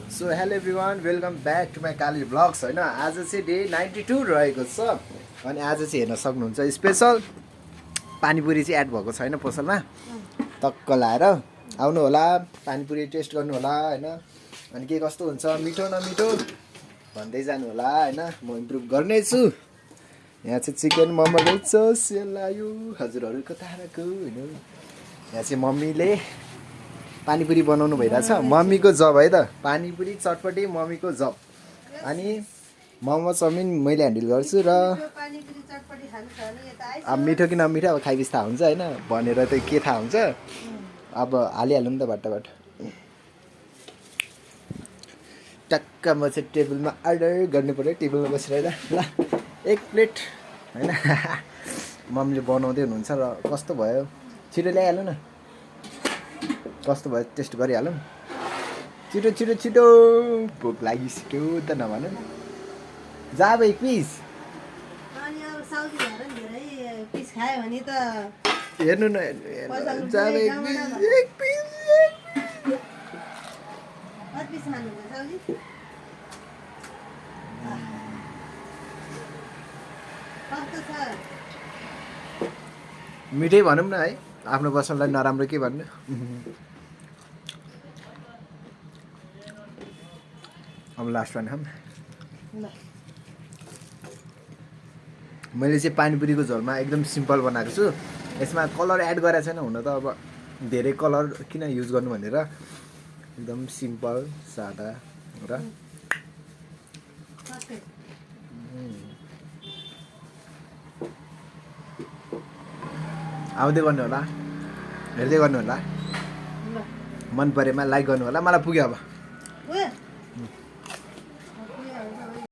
so hello everyone welcome back to my काली blogs होइन आज चाहिँ डे 92 रहेको छ अनि आज चाहिँ हेर्न सक्नुहुन्छ स्पेसल पानीपुरी चाहिँ एड भएको छैन पसलमा टक्क लाएर आउनु होला पानीपुरी टेस्ट गर्नु होला होइन अनि के कस्तो हुन्छ मिठो नमिठो भन्दै जानु होला होइन म इम्प्रुभ गर्नेछु यहाँ चाहिँ चिकन मोमो रहेछ सेलायो हजुरहरूको ताराको होइन यहाँ चाहिँ मम्मीले पानीपुरी बनाउनु भइरहेछ मम्मीको जब है त पानीपुरी चटपटी मम्मीको जब अनि मोमो चाउमिन मैले ह्यान्डल गर्छु र अब मिठो कि नमिठो अब खाइबिस थाहा हुन्छ होइन भनेर त के थाहा हुन्छ अब हालिहालौँ नि त भट्टाभट टक्क म चाहिँ टेबलमा अर्डर गर्नु पऱ्यो टेबलमा बसिरहेर ल एक प्लेट होइन मम्मीले बनाउँदै हुनुहुन्छ र कस्तो भयो छिटो ल्याइहाल्नु न कस्तो भयो टेस्ट गरिहालौँ छिटो छिटो छिटो भोक लागिसक्यो त नभन जाब एक पिस हेर्नु न जाब एक पिस मिठै भनौँ न है आफ्नो पसललाई नराम्रो के भन्नु अब लास्ट वान मैले चाहिँ पानीपुरीको झोलमा एकदम सिम्पल बनाएको छु यसमा कलर एड गरेको छैन हुन त अब धेरै कलर किन युज गर्नु भनेर एकदम सिम्पल सादा र आउँदै गर्नु होला हेर्दै गर्नु होला मन परेमा लाइक गर्नु होला मलाई पुग्यो अब